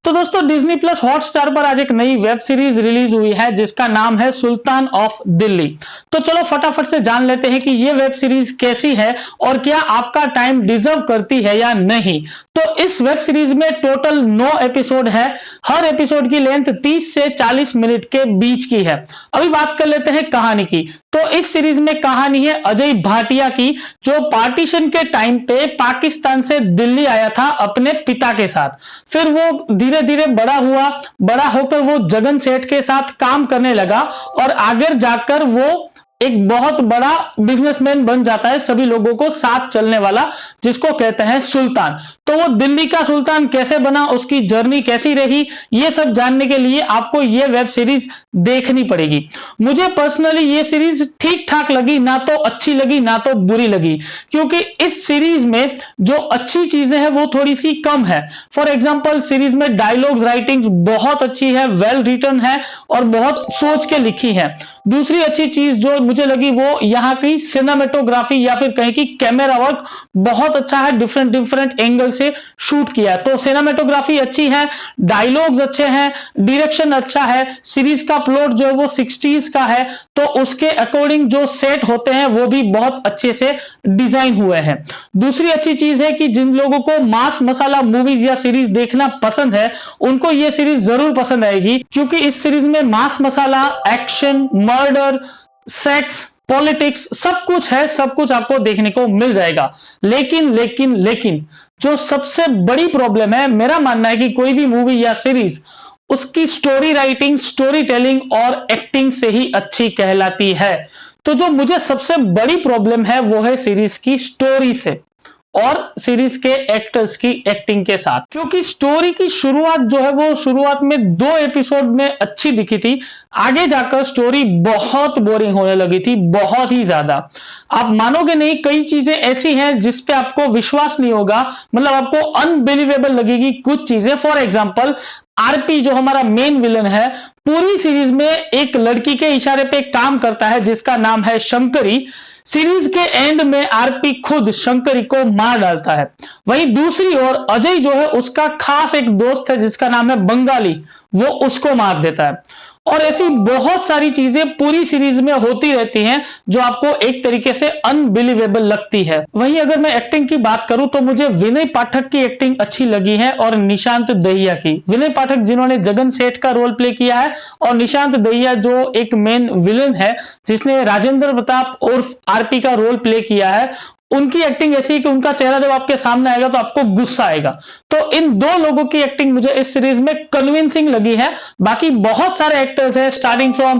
तो दोस्तों Disney plus Hotstar पर आज एक नई वेब सीरीज रिलीज हुई है जिसका नाम है सुल्तान ऑफ दिल्ली। तो चलो फटाफट से जान लेते हैं कि ये वेब सीरीज कैसी है और क्या आपका टाइम डिजर्व करती है या नहीं। तो इस वेब सीरीज में टोटल 9 एपिसोड है। हर एपिसोड की लेंथ 30 से 40 मिनट के बीच की है। अभी बात कर लेते हैं कहानी की। तो इस सीरीज में कहानी है अजय भाटिया की, जो पार्टीशन के टाइम पे पाकिस्तान से दिल्ली आया था अपने पिता के साथ। फिर वो धीरे धीरे बड़ा हुआ, बड़ा होकर वो जगन सेठ के साथ काम करने लगा और आगे जाकर वो एक बहुत बड़ा बिजनेसमैन बन जाता है, सभी लोगों को साथ चलने वाला, जिसको कहते हैं सुल्तान। तो वो दिल्ली का सुल्तान कैसे बना, उसकी जर्नी कैसी रही, ये सब जानने के लिए आपको ये वेब सीरीज देखनी पड़ेगी। मुझे पर्सनली ये सीरीज ठीक ठाक लगी, ना तो अच्छी लगी ना तो बुरी लगी, क्योंकि इस सीरीज में जो अच्छी चीजें हैं वो थोड़ी सी कम है। फॉर एग्जाम्पल सीरीज में डायलॉग्स राइटिंग बहुत अच्छी है, वेल रिटन है और बहुत सोच के लिखी है। दूसरी अच्छी चीज जो मुझे लगी वो यहाँ की सिनेमेटोग्राफी या फिर कहें कि कैमरा वर्क बहुत अच्छा है, डिफरेंट डिफरेंट एंगल से शूट किया। तो सिनेमेटोग्राफी अच्छी है, डायलॉग्स अच्छे हैं, डायरेक्शन अच्छा है। सीरीज का प्लॉट जो है वो 60s का है, तो उसके अकॉर्डिंग जो सेट होते हैं वो भी बहुत अच्छे से डिजाइन हुए हैं। दूसरी अच्छी चीज है कि जिन लोगों को मास मसाला मूवीज या सीरीज देखना पसंद है उनको ये सीरीज जरूर पसंद आएगी, क्योंकि इस सीरीज में मास मसाला, एक्शन, मर्डर, सेक्स, पॉलिटिक्स सब कुछ है, सब कुछ आपको देखने को मिल जाएगा। लेकिन जो सबसे बड़ी प्रॉब्लम है, मेरा मानना है कि कोई भी मूवी या सीरीज उसकी स्टोरी राइटिंग, स्टोरी टेलिंग और एक्टिंग से ही अच्छी कहलाती है। तो जो मुझे सबसे बड़ी प्रॉब्लम है वो है सीरीज की स्टोरी से और सीरीज के एक्टर्स की एक्टिंग के साथ, क्योंकि स्टोरी की शुरुआत जो है वो शुरुआत में 2 एपिसोड में अच्छी दिखी थी, आगे जाकर स्टोरी बहुत बोरिंग होने लगी थी, बहुत ही ज्यादा। आप मानोगे नहीं, कई चीजें ऐसी हैं जिस पे आपको विश्वास नहीं होगा, मतलब आपको अनबिलीवेबल लगेगी कुछ चीजें। फॉर एग्जाम्पल आरपी जो हमारा मेन विलन है, पूरी सीरीज में एक लड़की के इशारे पे काम करता है जिसका नाम है शंकरी। सीरीज के एंड में आरपी खुद शंकरी को मार डालता है। वहीं दूसरी ओर अजय जो है उसका खास एक दोस्त है जिसका नाम है बंगाली, वो उसको मार देता है। और ऐसी बहुत सारी चीजें पूरी सीरीज में होती रहती हैं जो आपको एक तरीके से अनबिलीवेबल लगती है। वहीं अगर मैं एक्टिंग की बात करूं तो मुझे विनय पाठक की एक्टिंग अच्छी लगी है और निशांत दहिया की। विनय पाठक जिन्होंने जगन सेठ का रोल प्ले किया है और निशांत दहिया जो एक मेन विलन है जिसने राजेंद्र प्रताप उर्फ आरपी का रोल प्ले किया है, उनकी एक्टिंग ऐसी है कि उनका चेहरा जब आपके सामने आएगा तो आपको गुस्सा आएगा। तो इन 2 लोगों की एक्टिंग मुझे इस सीरीज में कन्विंसिंग लगी है। बाकी बहुत सारे एक्टर्स हैं, स्टार्टिंग फ्रॉम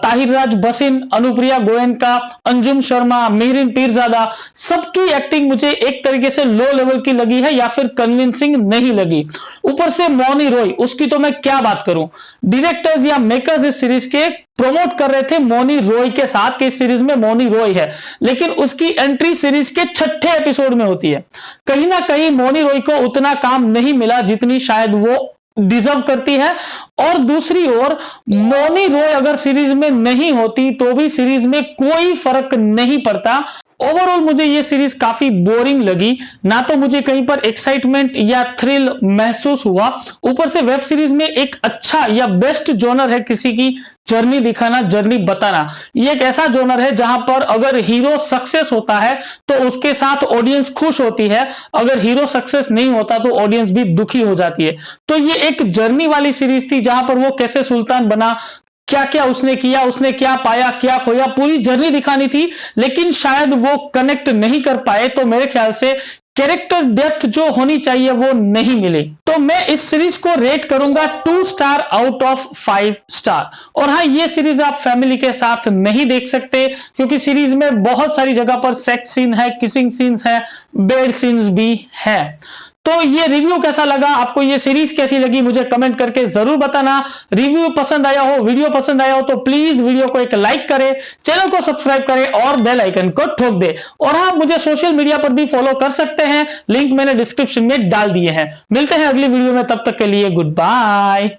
ताहिर राज बसिन, अनुप्रिया गोयनका, अंजुम शर्मा, मेहरीन पीरजादा, सबकी एक्टिंग मुझे एक तरीके से लो लेवल की लगी है या फिर कन्विंसिंग नहीं लगी। ऊपर से मौनी रॉय, उसकी तो मैं क्या बात करूं। डायरेक्टर्स या मेकर्स इस सीरीज के प्रमोट कर रहे थे मौनी रॉय के साथ कि इस सीरीज में मौनी रॉय है, लेकिन उसकी एंट्री सीरीज के 6ठे एपिसोड में होती है। कहीं ना कहीं मौनी रॉय को उतना काम नहीं मिला जितनी शायद वो डिजर्व करती है। और दूसरी ओर मौनी रॉय अगर सीरीज में नहीं होती तो भी सीरीज में कोई फर्क नहीं पड़ता। ओवरऑल मुझे ये सीरीज काफी बोरिंग लगी, ना तो मुझे कहीं पर एक्साइटमेंट या थ्रिल महसूस हुआ। ऊपर से वेब सीरीज में एक अच्छा या बेस्ट जोनर है किसी की जर्नी दिखाना, जर्नी बताना। ये एक ऐसा जोनर है जहां पर अगर हीरो सक्सेस होता है तो उसके साथ ऑडियंस खुश होती है, अगर हीरो सक्सेस नहीं होता तो ऑडियंस भी दुखी हो जाती है। तो ये एक जर्नी वाली सीरीज थी जहां पर वो कैसे सुल्तान बना, क्या क्या उसने किया, उसने क्या पाया क्या खोया, पूरी जर्नी दिखानी थी, लेकिन शायद वो कनेक्ट नहीं कर पाए। तो मेरे ख्याल से कैरेक्टर डेप्थ जो होनी चाहिए वो नहीं मिली। तो मैं इस सीरीज को रेट करूंगा 2 स्टार आउट ऑफ 5 स्टार। और हाँ, ये सीरीज आप फैमिली के साथ नहीं देख सकते, क्योंकि सीरीज में बहुत सारी जगह पर सेक्स सीन है, किसिंग सीन्स है, बेड सीन्स भी है। तो ये रिव्यू कैसा लगा आपको, ये सीरीज कैसी लगी, मुझे कमेंट करके जरूर बताना। रिव्यू पसंद आया हो, वीडियो पसंद आया हो तो प्लीज वीडियो को एक लाइक करें, चैनल को सब्सक्राइब करें और बेल आइकन को ठोक दे। और आप मुझे सोशल मीडिया पर भी फॉलो कर सकते हैं, लिंक मैंने डिस्क्रिप्शन में डाल दिए हैं। मिलते हैं अगली वीडियो में, तब तक के लिए गुड बाय।